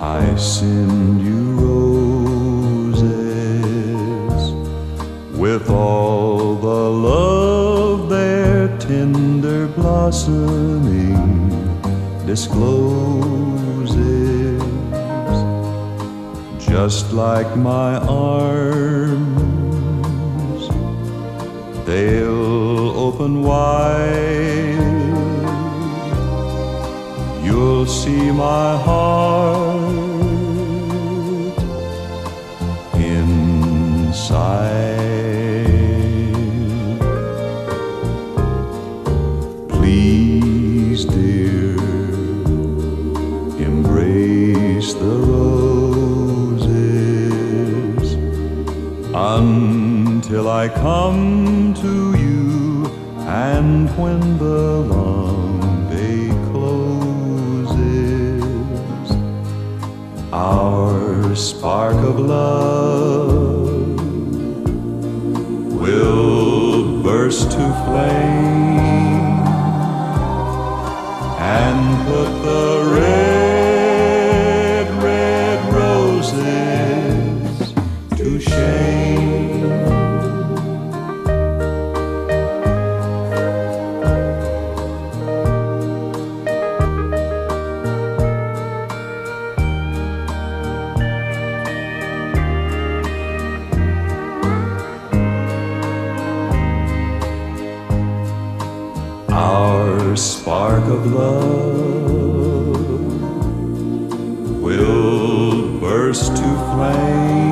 I send you roses with all the love their tender blossoming discloses. Just like my arms, they'll open wide. You'll see my heart inside. Please, dear, embrace the roses until I come to you. And when the long day closes, our spark of love will burst to flame and put the red, red roses to shame. Our spark of love will burst to flame